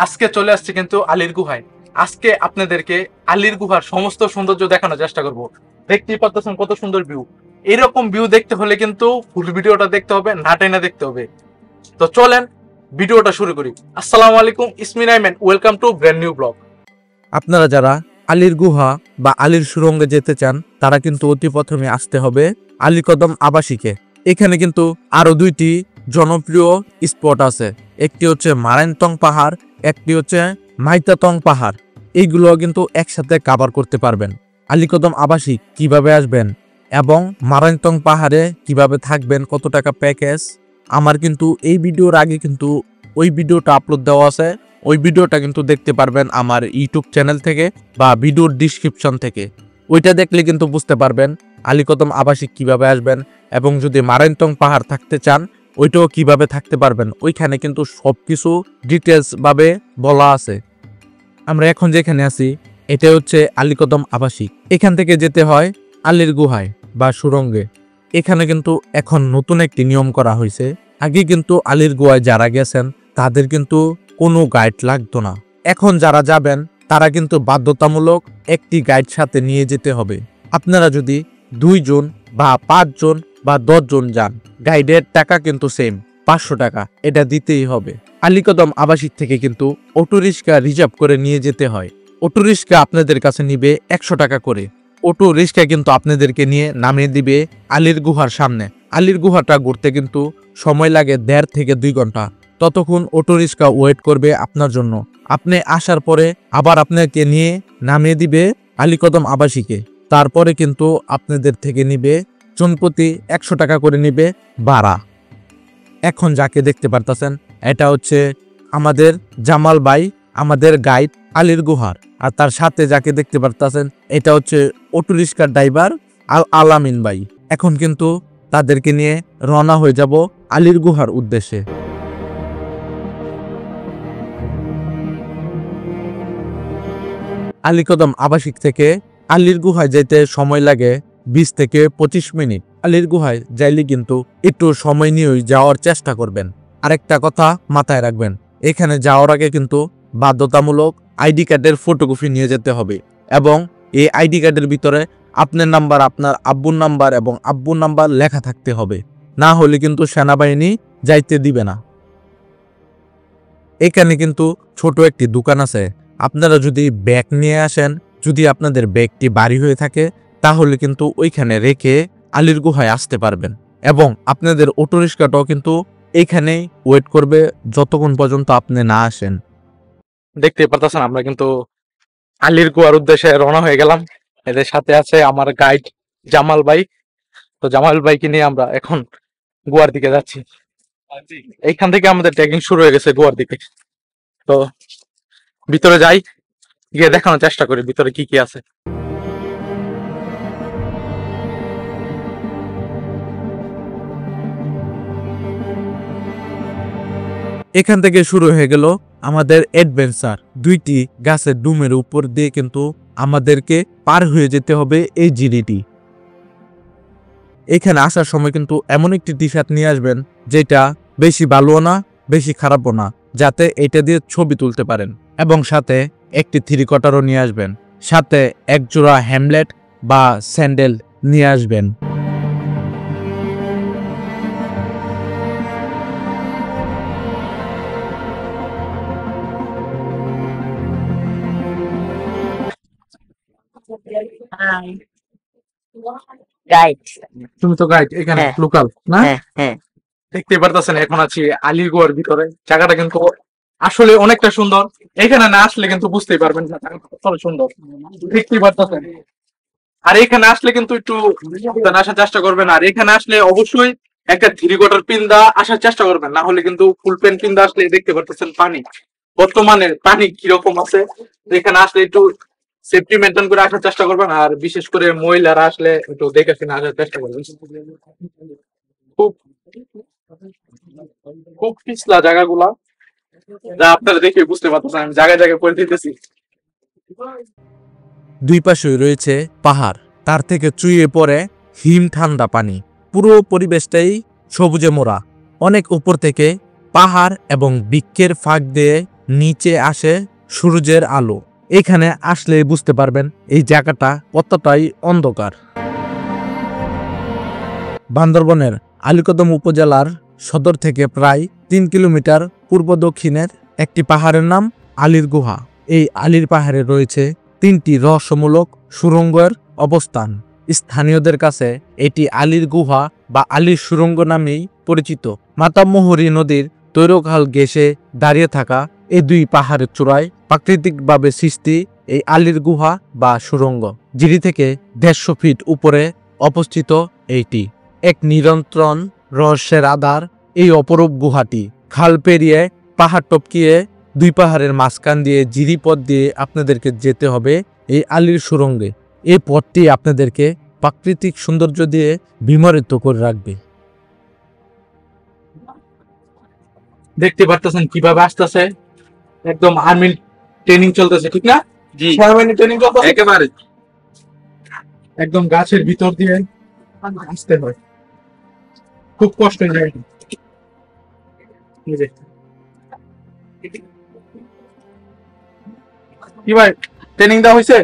আজকে চলে আসছে কিন্তু আলীর গুহায়। আজকে আপনাদেরকে আলীর গুহার সমস্ত সৌন্দর্য দেখানোর চেষ্টা করব। দেখতেই পাচ্ছেন কত সুন্দর ভিউ। এরকম ভিউ দেখতে হলে কিন্তু ফুল ভিডিওটা দেখতে হবে, না টেনে দেখতে হবে। তো চলেন ভিডিওটা শুরু করি। আসসালামু আলাইকুম, Ismin Aimen, welcome to brand new blog. আপনারা যারা আলীর গুহা বা আলীর সুরঙ্গে যেতে চান তারা কিন্তু অতি প্রথমে আসতে হবে আলীকদম আবাসিকে। এখানে কিন্তু আরো দুইটি জনপ্রিয় স্পট আছে, একটি হচ্ছে মারাইনতং পাহাড়, একটি হচ্ছে মাইতাতং পাহাড়। এইগুলো কিন্তু একসাথে কভার করতে পারবেন। আলীকদম আবাসিক কিভাবে আসবেন এবং মারাইনতং পাহাড়ে কিভাবে থাকবেন, কত টাকা প্যাকেজ, আমার কিন্তু এই ভিডিওর আগে কিন্তু ওই ভিডিওটা আপলোড দেওয়া আছে। ওই ভিডিওটা কিন্তু দেখতে পারবেন আমার ইউটিউব চ্যানেল থেকে বা ভিডিওর ডিসক্রিপশন থেকে। ওইটা দেখলে কিন্তু বুঝতে পারবেন আলীকদম আবাসিক কিভাবে আসবেন, এবং যদি মারাইনতং পাহাড় থাকতে চান ওইটাও কিভাবে থাকতে পারবেন। ওইখানে কিন্তু সবকিছু ডিটেলস ভাবে বলা আছে। আমরা এখন যেখানে আছি এটা হচ্ছে আলীকদম আবাসিক। এখান থেকে যেতে হয় আলীর গুহায় বা সুরঙ্গে। এখানে কিন্তু এখন নতুন একটি নিয়ম করা হয়েছে। আগে কিন্তু আলীর গুহায় যারা গেছেন তাদের কিন্তু কোনো গাইড লাগতো না। এখন যারা যাবেন তারা কিন্তু বাধ্যতামূলক একটি গাইড সাথে নিয়ে যেতে হবে। আপনারা যদি 2 জন বা 5 জন বা 10 জন যান, গাইডের টাকা কিন্তু সেম 500 টাকা, এটা দিতেই হবে। আলীকদম আবাসিক থেকে কিন্তু অটো রিক্সা রিজার্ভ করে নিয়ে যেতে হয়। অটো রিক্সা আপনাদের কাছে নিবে 100 টাকা করে। অটো রিক্সা কিন্তু আপনাদেরকে নিয়ে নামিয়ে দিবে আলীর গুহার সামনে। আলীর গুহাটা ঘুরতে কিন্তু সময় লাগে 1.5 থেকে 2 ঘন্টা। ততক্ষণ অটো রিক্সা ওয়েট করবে আপনার জন্য। আপনি আসার পরে আবার আপনাকে নিয়ে নামিয়ে দিবে আলীকদম আবাসিকে। তারপরে কিন্তু আপনাদের থেকে নিবে জনপ্রতি 100 টাকা করে নিবে ভাড়া। এখন যাকে দেখতে পারতেছেন এটা হচ্ছে আমাদের জামাল ভাই, আমাদের গাইড আলীর গুহার। আর তার সাথে যাকে দেখতে পারতেছেন এটা হচ্ছে অটো রিক্সার ড্রাইভার আলামিন ভাই। এখন কিন্তু তাদেরকে নিয়ে রওনা হয়ে যাব আলীর গুহার উদ্দেশ্যে। আলীকদম আবাসিক থেকে আলীর গুহায় যেতে সময় লাগে 20 থেকে 25 মিনিট। আলীর গুহায় যাইলে কিন্তু একটু সময় নিয়েই যাওয়ার চেষ্টা করবেন। আরেকটা কথা মাথায় রাখবেন, এখানে যাওয়ার আগে কিন্তু বাধ্যতামূলক আইডি কার্ডের ফটোকপি নিয়ে যেতে হবে, এবং এই আইডি কার্ডের ভিতরে আপনার নাম্বার, আপনার আব্বুর নাম্বার এবং আব্বুর নাম্বার লেখা থাকতে হবে। না হলে কিন্তু সেনাবাহিনী যাইতে দিবে না। এখানে কিন্তু ছোট একটি দোকান আছে। আপনারা যদি ব্যাগ নিয়ে আসেন, যদি আপনাদের ব্যাগটি ভারী হয়ে থাকে তাহলে কিন্তু ওইখানে রেখে আলীর গুহায় আসতে পারবেন, এবং আপনাদের অটো রিক্সাটাও কিন্তু এইখানেই ওয়েট করবে যতক্ষণ পর্যন্ত আপনি না আসেন। দেখতে পাচ্ছেন আমরা কিন্তু আলীর গুহার উদ্দেশ্যে রওনা হয়ে গেলাম। এদের সাথে আছে আমার গাইড জামাল ভাই। তো জামাল ভাইকে নিয়ে আমরা এখন গোয়ার দিকে যাচ্ছি। এইখান থেকে আমাদের ট্রেকিং শুরু হয়ে গেছে গোয়ার দিকে। তো ভিতরে যাই, গিয়ে দেখানোর চেষ্টা করি ভিতরে কি কি আছে। এখান থেকে শুরু হয়ে গেল আমাদের অ্যাডভেঞ্চার। 2টি গাছের ডুমের উপর দিয়ে কিন্তু আমাদেরকে পার হয়ে যেতে হবে এই জিরিটি। এখানে আসার সময় কিন্তু এমন একটি টি শার্ট নিয়ে আসবেন যেটা বেশি ভালোও না বেশি খারাপও না, যাতে এটা দিয়ে ছবি তুলতে পারেন, এবং সাথে একটি 3 কোয়ার্টারও নিয়ে আসবেন। সাথে এক জোড়া হ্যামলেট বা স্যান্ডেল নিয়ে আসবেন। রাইট। তুমি তো গাইড এখানে হ্যাঁ। লোকাল না? হ্যাঁ দেখতে পারতেছেন এখন আছি আলীর গুহার ভিতরে। জায়গাটা কিন্তু আসলে অনেকটা সুন্দর। এখানে না আসলে কিন্তু বুঝতেই পারবেন না জায়গাটা কত সুন্দর। দেখতেই পারতেছেন। আর এখানে আসলে কিন্তু একটু সাবধানে আসার চেষ্টা করবেন। আর এখানে আসলে অবশ্যই একটা 3 কোয়ার্টার পিন্দা আসার চেষ্টা করবেন, না হলে কিন্তু ফুল প্যান্ট পিন্দা আসলে দেখতে পারতেছেন পানি বর্তমানে পানি কিরকম আছে। এখানে আসলে একটু সেফটি মেনটেন করে আসার চেষ্টা করবেন। আর বিশেষ করে মহিলারা আসলে একটু দেখে শুনে আসার চেষ্টা করবেন। খুব খুব পিছলা জায়গাগুলা, যা আপনারা দেখে বুঝতে পারতেছেন। আমি জায়গায় জায়গায় করে দিতেছি। 2 পাশেই রয়েছে পাহাড়, তার থেকে চুইয়ে পড়ে হিম ঠান্ডা পানি। পুরো পরিবেশটাই সবুজে মোড়া। অনেক উপর থেকে পাহাড় এবং বৃক্ষের ফাঁক দিয়ে নিচে আসে সূর্যের আলো। এখানে আসলে বুঝতে পারবেন এই জায়গাটা কতটাই অন্ধকার। বান্দরবনের আলীকদম উপজেলার সদর থেকে প্রায় ৩ কিলোমিটার পূর্ব দক্ষিণের একটি পাহাড়ের নাম আলীর গুহা। এই আলীর পাহাড়ে রয়েছে ৩টি রহস্যমূলক সুড়ঙ্গের অবস্থান। স্থানীয়দের কাছে এটি আলীর গুহা বা আলীর সুড়ঙ্গ নামেই পরিচিত। মাতামুহুরী নদীর তৈরখাল ঘেঁষে দাঁড়িয়ে থাকা এই দুই পাহাড়ের চূড়ায় প্রাকৃতিকভাবে সৃষ্টি এই আলীর গুহা বা সুড়ঙ্গ। জিরি থেকে ১৫০ ফিট উপরে অবস্থিত এইটি এক নিরন্তর রহস্যের আধার। এই অপরূপ গুহাটি খাল পেরিয়ে পাহাড় টপকিয়ে দুই পাহাড়ের মাঝখান দিয়ে জিরি পথ দিয়ে আপনাদেরকে যেতে হবে এই আলীর সুড়ঙ্গে। এই পথটি আপনাদেরকে প্রাকৃতিক সৌন্দর্য দিয়ে বিমোহিত করে রাখবে। দেখতে পারতেছেন কিভাবে আসতেছে, একদম আর্মি ট্রেনিং চলতেছে, ঠিক না? জি সেনাবাহিনী ট্রেনিং চলতেছে, একেবারে। একদম গাছের ভিতর দিয়ে আসতে হয়, খুব কষ্ট হয়ে যায়। এই যে। কি ভাই, ট্রেনিং দেওয়া হয়েছে?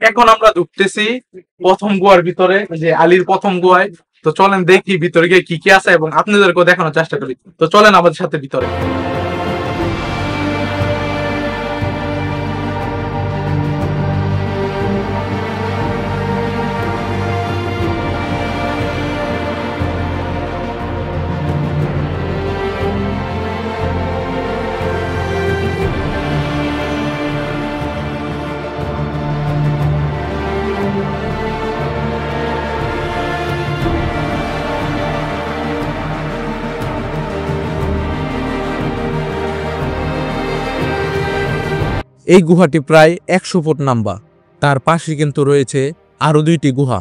এখন আমরা ঢুকতেছি প্রথম গুহার ভিতরে, যে আলীর প্রথম গুহায়। তো চলেন দেখি ভিতরে গিয়ে কি কি আছে এবং আপনাদেরকেও দেখানোর চেষ্টা করি। তো চলেন আমাদের সাথে ভিতরে। এই গুহাটি প্রায় ১০০ ফুট লম্বা। তার পাশে কিন্তু রয়েছে আরো ২টি গুহা।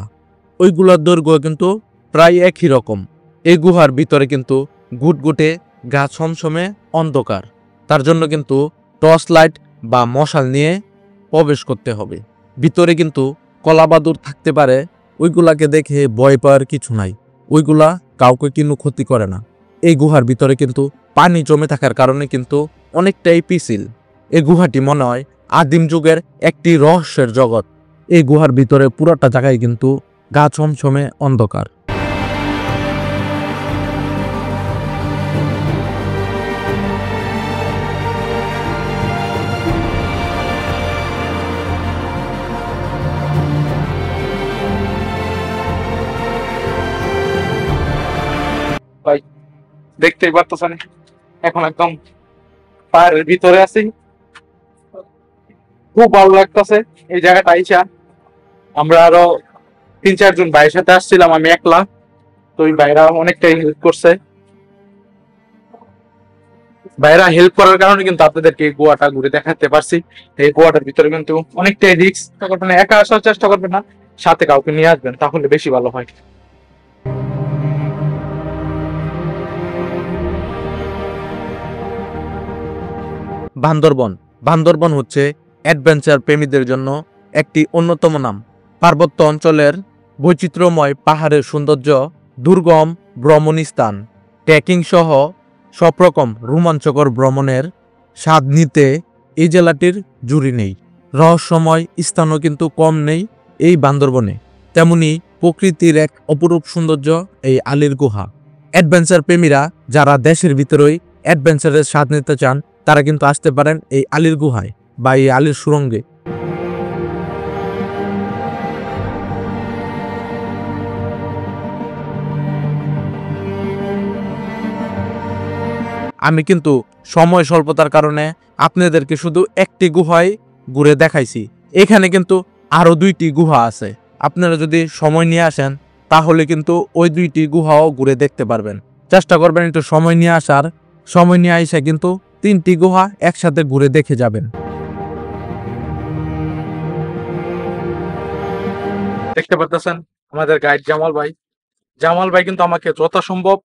ওইগুলোর দৈর্ঘ্য কিন্তু প্রায় একই রকম। এই গুহার ভিতরে কিন্তু গুটগুটে গা ছমছমে অন্ধকার। তার জন্য কিন্তু টর্চ লাইট বা মশাল নিয়ে প্রবেশ করতে হবে। ভিতরে কিন্তু কলাবাদুর থাকতে পারে, ওইগুলাকে দেখে ভয় পাওয়ার কিছু নাই। ওইগুলা কাউকে কিন্তু ক্ষতি করে না। এই গুহার ভিতরে কিন্তু পানি জমে থাকার কারণে কিন্তু অনেকটাই পিছিল। এই গুহাটি মনে হয় আদিম যুগের একটি রহস্যের জগৎ। এই গুহার ভিতরে পুরোটা জায়গায় কিন্তু গা ছমছমে অন্ধকার। ভাই দেখতেই পারতেছেন, এখন একদম পাহাড়ের ভিতরে আছি, খুব ভালো লাগতেছে এই জায়গাটা আইসা। আমরা আরো ৩-৪ জন ভাইয়ের সাথে আসছিলাম, আমি একলা। তো ওই ভাইরা অনেকটাই হেল্প করছে। ভাইরা হেল্প করার কারণে কিন্তু আপনাদেরকে এই গোয়াটা ঘুরে দেখাতে পারছি। এই গোয়াটার ভিতরে কিন্তু অনেকটাই রিস্ক, করবেন না, একা আসার চেষ্টা করবেন না, সাথে কাউকে নিয়ে আসবেন, তাহলে বেশি ভালো হয়। বান্দরবন বান্দরবন হচ্ছে অ্যাডভেঞ্চার প্রেমীদের জন্য একটি অন্যতম নাম। পার্বত্য অঞ্চলের বৈচিত্র্যময় পাহাড়ের সৌন্দর্য, দুর্গম ভ্রমণস্থান, ট্রেকিং সহ সব রকম রোমাঞ্চকর ভ্রমণের স্বাদ নিতে এই জেলাটির জুড়ি নেই। রহস্যময় স্থানও কিন্তু কম নেই এই বান্দরবনে। তেমনি প্রকৃতির এক অপরূপ সৌন্দর্য এই আলীর গুহা। অ্যাডভেঞ্চার প্রেমীরা যারা দেশের ভিতরেই অ্যাডভেঞ্চারের স্বাদ নিতে চান, তারা কিন্তু আসতে পারেন এই আলীর গুহায় বা এই আলীর সুড়ঙ্গে। আমি কিন্তু সময় স্বল্পতার কারণে আপনাদেরকে শুধু একটি গুহায় ঘুরে দেখাইছি। এখানে কিন্তু আরো ২টি গুহা আছে। আপনারা যদি সময় নিয়ে আসেন তাহলে কিন্তু ওই ২টি গুহাও ঘুরে দেখতে পারবেন। চেষ্টা করবেন একটু সময় নিয়ে আসার। সময় নিয়ে এসে কিন্তু ৩টি গুহা একসাথে ঘুরে দেখে যাবেন। দেখতে পারতেছেন আমাদের গাইড জামাল ভাই। জামাল ভাই কিন্তু আমাকে যথাসম্ভব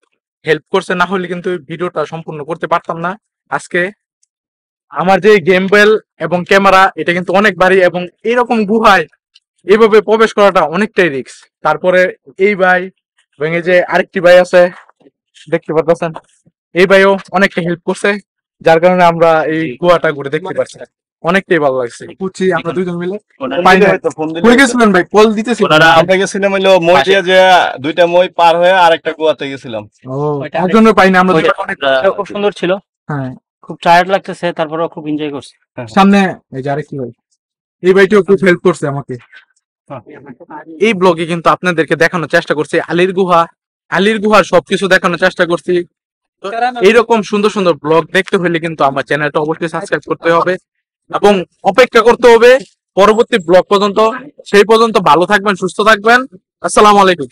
হেল্প করছে, না হলে কিন্তু ভিডিওটা সম্পূর্ণ করতে পারতাম না আজকে। আমার যে গেম বেল এবং ক্যামেরা, এটা কিন্তু অনেক ভারী, এবং এইরকম গুহায় এইভাবে প্রবেশ করাটা অনেকটাই রিস্ক। তারপরে এই ভাই ভেঙে যে আরেকটি ভাই আছে দেখতে পারতেছেন, এই ভাইও অনেকটা হেল্প করছে। যার কারণে আমরা এই গুহাটা ঘুরে দেখতে পাচ্ছি। অনেকটাই ভালো লাগছে। বুঝছি আমরা দুইজন মিলে কই গেছিলেন ভাই? কল দিতেছি। আমরা গেছিলাম হইলো মই দিয়ে যে দুইটা মই পার হয়ে আরেকটা কুয়াতে গেছিলাম। ও তার জন্য পাইনি আমরা। খুব সুন্দর ছিল, হ্যাঁ খুব টায়ার্ড লাগতেছে, তারপরেও খুব এনজয় করছি। সামনে এই যে আরেকটি ভাই, এই ভাইটিও খুব হেল্প করছে আমাকে। এই ব্লগে কিন্তু আপনাদেরকে দেখানোর চেষ্টা করছি আলীর গুহার সবকিছু দেখানোর চেষ্টা করছি। তো এইরকম সুন্দর সুন্দর ব্লগ দেখতে হলে কিন্তু আমার চ্যানেলটা অবশ্যই সাবস্ক্রাইব করতে হবে এবং অপেক্ষা করতে হবে পরবর্তী ব্লগ পর্যন্ত। সেই পর্যন্ত ভালো থাকবেন, সুস্থ থাকবেন। আসসালামু আলাইকুম।